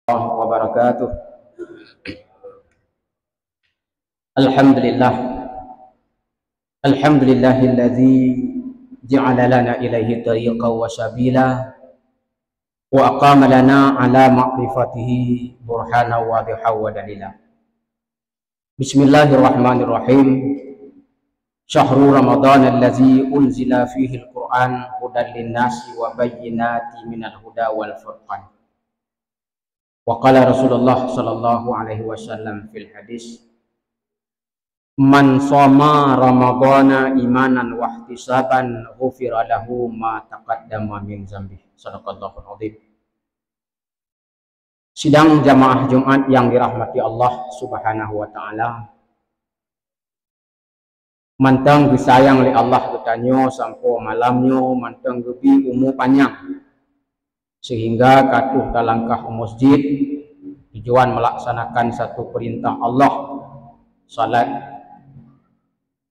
Wabarakatuh. Alhamdulillah. Alhamdulillahilladzi ja'ala lana ilaihi tariqan wa sabila wa aqama lana ala ma'rifatihi burhana wadiha wa dalila. Bismillahirrahmanirrahim. Syahrul Ramadan allazi unzila fihi al-Qur'an hudan lin-nasi wa bayyinatin minal huda wal furqan. Wa qala Rasulullah sallallahu alaihi wasallam fil hadis, man shoma ramadhana imanan wa ihtisaban ghufira lahu ma taqaddama min dzambi. Shadaqallahul azim. Sidang jamaah Jumat yang dirahmati Allah Subhanahu wa taala. Mantang disayang oleh Allah bertanya sampai malamnya mantang gebi umur panjang sehingga katuh kalangkah masjid tujuan melaksanakan satu perintah Allah, salat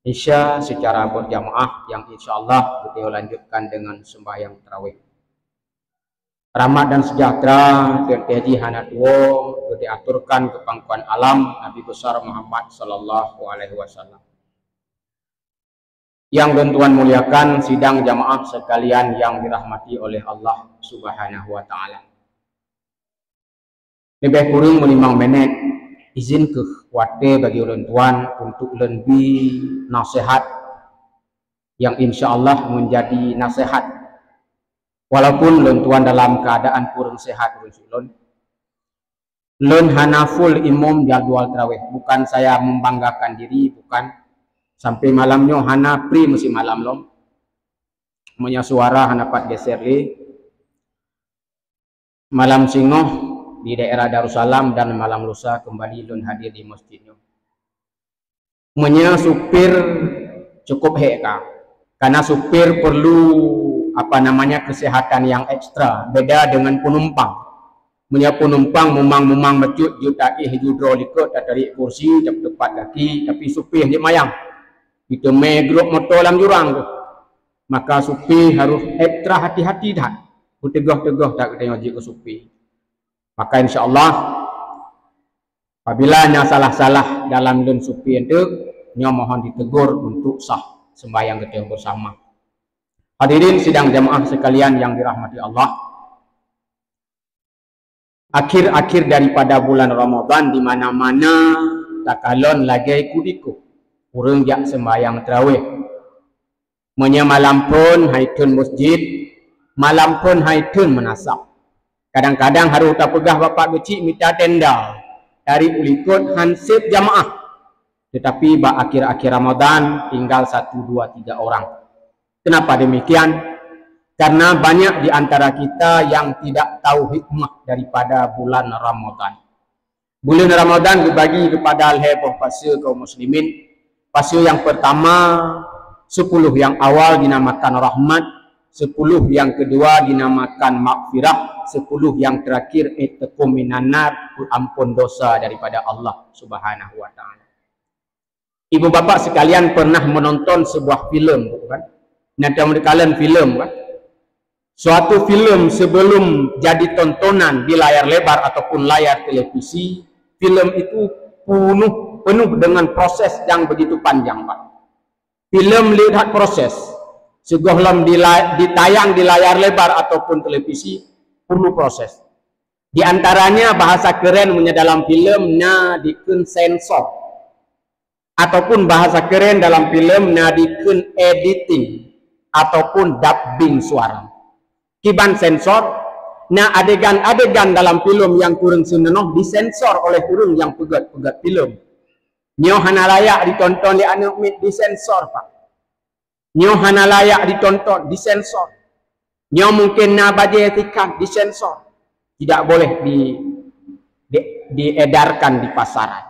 Isya secara berjamaah yang insyaallah kita lanjutkan dengan sembahyang tarawih. Rahmat dan sejahtera terjadi hana tua diaturkan ke pangkuan alam Nabi besar Muhammad sallallahu alaihi wasallam. Yang dan Tuhan muliakan sidang jamaah sekalian yang dirahmati oleh Allah Subhanahu wa taala. Lebih kurang 5 menit izin ke kuate bagi ulun tuan untuk lebih nasihat yang insyaallah menjadi nasihat walaupun ulun tuan dalam keadaan kurang sehat ulun. Ulun hana full imam jadwal tarawih, bukan saya membanggakan diri, bukan. Sampai malamnya hana pri mesti malam lom. Punya suara hana pat geser li. Malam singoh di daerah Darussalam dan malam lusa kembali lun hadir di masjidnya. Punya supir cukup heka. Karena supir perlu kesehatan yang ekstra. Beda dengan penumpang. Punya penumpang memang mecut juta hidrolik dari kursi tepat kaki, tapi supir dia mayang. Kita megrok motor dalam jurang tu, maka supir harus ekstra hati-hati dah. Tegah-tegah tak kita wajib ke supir. Maka insyaallah apabila nya salah-salah dalam lun supir itu, nya mohon ditegur untuk sah sembahyang kita bersama. Hadirin sidang jamaah sekalian yang dirahmati Allah. Akhir-akhir daripada bulan Ramadan di mana-mana takalon lagi ikut-ikut. Urang jak sembahyang tarawih. Munya malam pun haitun masjid, malam pun haitun menasab. Kadang-kadang harus tak pegah bapak kecil minta tenda dari ulikut hansip jamaah. Tetapi akhir-akhir Ramadan tinggal 1, 2, 3 orang. Kenapa demikian? Karena banyak di antara kita yang tidak tahu hikmah daripada bulan Ramadan. Bulan Ramadan dibagi kepada al-heboh fase kaum muslimin. Fase yang pertama 10 yang awal dinamakan rahmat, 10 yang kedua dinamakan maghfirah, 10 yang terakhir itqum minan nar, ampun dosa daripada Allah Subhanahu wa taala. Ibu bapak sekalian pernah menonton sebuah filem bukan? Nanti kalian film kan? Suatu film sebelum jadi tontonan di layar lebar ataupun layar televisi, film itu penuh dengan proses yang begitu panjang, Pak. Film lihat proses. Segohlam ditayang di layar lebar ataupun televisi, perlu proses. Di antaranya bahasa keren punya dalam film na dikeun sensor. Ataupun bahasa keren dalam film na dikeun editing ataupun dubbing suara. Kiban sensor, nah adegan-adegan dalam film yang kurang senenoh disensor oleh kurang yang pegat-pegat film. Nyo hana layak ditonton di anak mit disensor, Pak. Nyo hana layak ditonton disensor. Nyo mungkin na baje etikat disensor. Tidak boleh diedarkan di pasaran.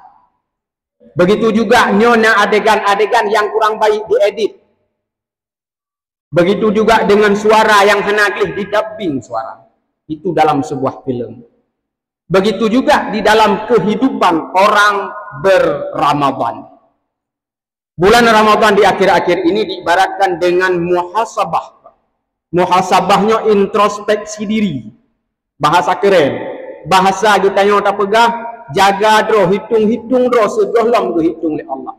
Begitu juga nyo na adegan-adegan yang kurang baik diedit. Begitu juga dengan suara yang hana glih didubbing suara. Itu dalam sebuah film. Begitu juga di dalam kehidupan orang berRamadan. Bulan Ramadan di akhir-akhir ini diibaratkan dengan muhasabah. Muhasabahnya introspeksi diri. Bahasa keren. bahasa kita tanya tak pegah, jaga dro, hitung-hitung dro segolam ke hitung oleh Allah.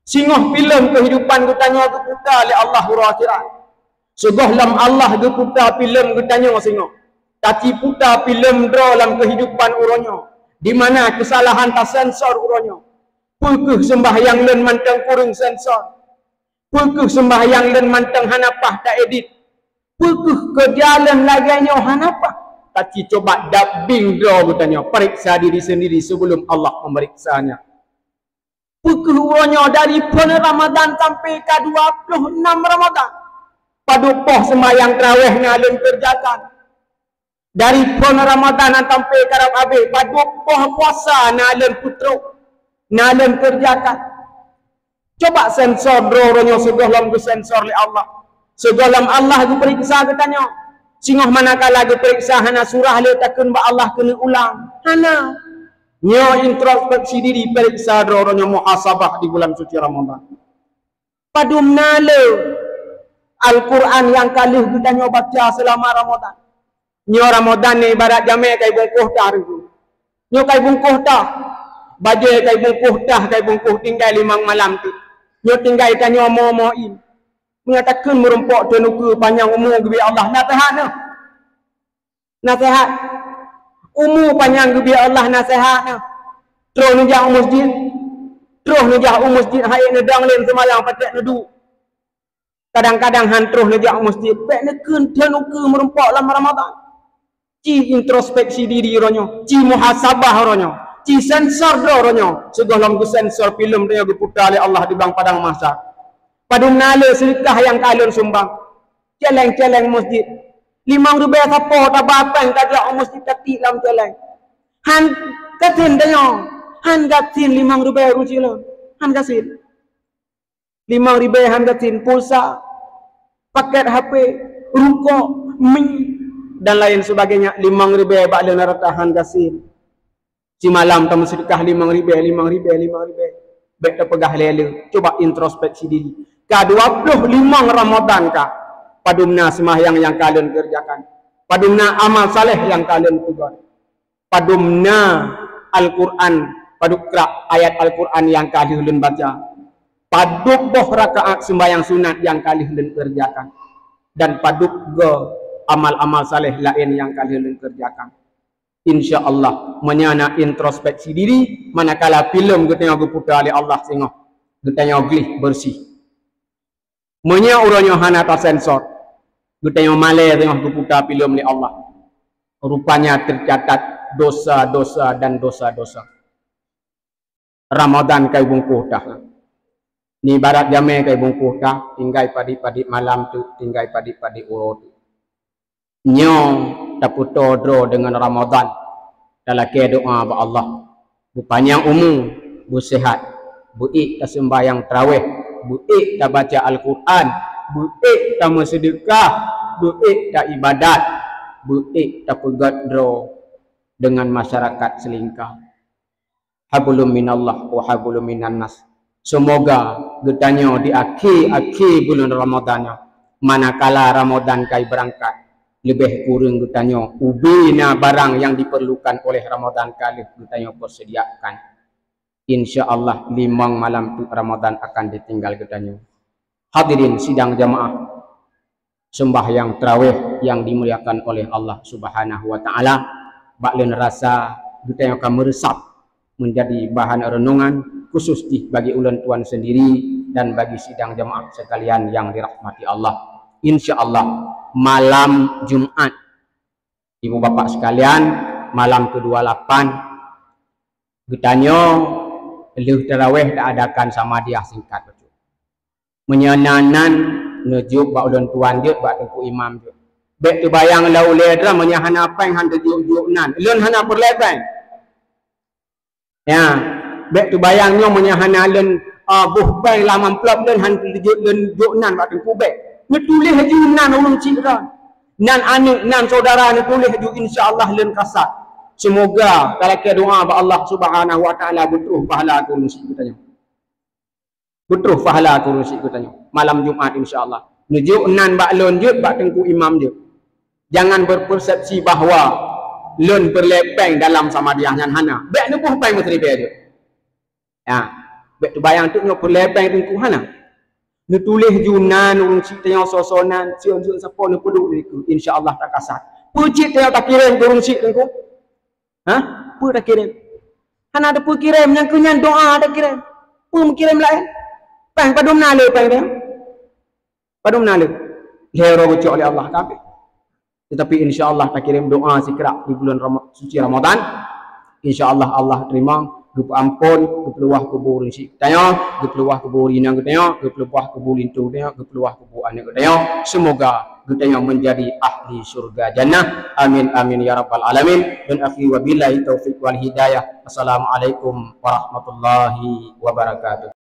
Singoh filem kehidupan kita tanya ke putar oleh Allah akhirat. Segolam Allah ke putar filem kita tanya singoh. Tapi putar filem dro dalam kehidupan uronyo. Di mana kesalahan tak sensor uronyo. Pukul sembahyang dan mantang kurang sensor. Pukul sembahyang dan mantang hanapah tak edit. Pukul ke jalan laganya hanapah. Tapi coba dubbing draw katanya, periksa diri sendiri sebelum Allah memeriksanya. Pukul dari bulan Ramadan sampai ke 26 Ramadan. Padupoh sembahyang tarawih ngalun kerjakan. Dari bulan Ramadan sampai ke habis, padupoh puasa ngalun putro, ngalun kerjakan. Coba sensor draw-nya segolam ke sensor oleh Allah. Segolam Allah ke periksa katanya. Singoh manakala ke periksa hana surah le takun ba Allah kena ulang. Hana. Nyo introspeksi diri periksa draw-nya muhasabah di bulan suci Ramadan. Padumna le Al-Quran yang kali kita nyo baca selama Ramadan. Nyo Ramadan ni ibarat jamai kai bungkuh dah tu. Nyo kai bungkuh dah. Baju kai bungkuh dah, kai bungkuh tinggal 5 malam tu. Nyo tinggal tanya mo-moin. Mengatakan merempok tenuka panjang umur gebi Allah. Nasihat no. Nasihat. Umur panjang gebi Allah nasihat no. Terus nujak masjid. Terus nujak masjid. Hai nedang len semalam patek nedu. Kadang-kadang han terus nujak masjid. Bek nekun tenuka merempok dalam Ramadan. Ci introspeksi diri ronyo. Ci muhasabah ronyo. Ci sensor ronyo. Segolam ku sensor filem dia diputar oleh Allah di bang padang mahsyar. Padum nala sedekah yang kalun sumbang. Celeng-celeng masjid. 5 rupiah siapa tak batang tak ada masjid kati dalam celeng. Han katin tanya. Han katin 5 rupiah rucila. Han katin. 5 rupiah han katin pulsa. Paket HP, rukuk, mi dan lain sebagainya. 5 rupiah bak lena rata han katin. Si malam tamu sedekah 5 rupiah. Baik tak pegah lele. Coba introspeksi diri. Ke-25 Ramadan kah? Padumna sembahyang yang kalian kerjakan. Padumna amal saleh yang kalian tugas. Padumna Al-Quran. Padukra ayat Al-Quran yang kalian baca. Paduboh rakaat sembahyang sunat yang kalian kerjakan. Dan padukga amal-amal saleh lain yang kalian kerjakan. InsyaAllah menyana introspeksi diri. Manakala film kita yang putar oleh Allah singoh. Kita yang glih bersih. Menya uranyo hana ta sensor. Gutanya malai tengah berputar film oleh Allah. Rupanya tercatat dosa-dosa dan dosa-dosa. Ramadan kai bungkuh dah. Ni barat jamai kai bungkuh dah. Tinggai padi-padi malam tu, tinggai padi-padi urut. Nyo taputo dro dengan Ramadan. Dalam ke doa ba Allah. Bu panjang umur, bu sehat, bu ik sembahyang tarawih. Buik tak baca Al-Quran, buik tak bersedekah, buik tak ibadat, buik tak pegat draw dengan masyarakat selingkah. Hablum minallah wa hablum minan nas. Semoga getanya di akhir bulan Ramadan, manakala Ramadan kai berangkat, lebih kurang getanya ubina barang yang diperlukan oleh Ramadan kali getanya persediakan. InsyaAllah 5 malam tu Ramadan akan ditinggal ketanya. Hadirin sidang jamaah sembahyang tarawih yang dimuliakan oleh Allah Subhanahu wa taala. Baklen rasa kita akan meresap menjadi bahan renungan khusus bagi ulen tuan sendiri dan bagi sidang jamaah sekalian yang dirahmati Allah. InsyaAllah malam Jumat ibu bapak sekalian malam ke-28 getanya Leuh tarawih tak adakan sama dia singkat betul. Menyenanan nujuk bak ulun tuan je bak tengku imam je. Bek tu bayang lau ledra menyahan apa yang han tujuk nan. Ulun hana perleban. Ya, bek tu bayangnya menyahan alun buh bang laman plop dan han tujuk nan bak tengku bek. Ngetulis haji nan ulun cik dah. Nan anik nan saudara ngetulis haji insya-Allah lun kasat. Semoga kalau kita doa ba Allah Subhanahu wa taala betul pahala kursi katanya. Betul pahala kursi katanya. Malam Jumat insya-Allah. Nujuk nan bak lon je bak tengku imam je. Jangan berpersepsi bahawa lun berlepeng dalam samadiahnya hana bek nu pun pai menteri dia ya bek tu bayang tu nyo berlepeng tengku hana nu tulis junan urung cik tengok sosonan cion siapa nu peduk niku insyaallah tak kasat pucik tengok tak kirim urung cik tengku ha pu tak kirim hana ada pu kirim yang kenyan doa tak kirim pu kirim lain pang padum nale pang dia padum nale hero ucap oleh Allah kabeh. Tetapi insya-Allah tak kirim doa sikrak di bulan suci Ramadan. Insya-Allah Allah terima, gup ampun, gup luah kubur si tanya, gup luah kubur ina tanya, gup luah kubur itu tanya, gup luah kubur anak tanya. Semoga kita menjadi ahli surga jannah. Amin amin ya rabbal alamin. Dan akhi wabillahi taufik wal hidayah. Assalamualaikum warahmatullahi wabarakatuh.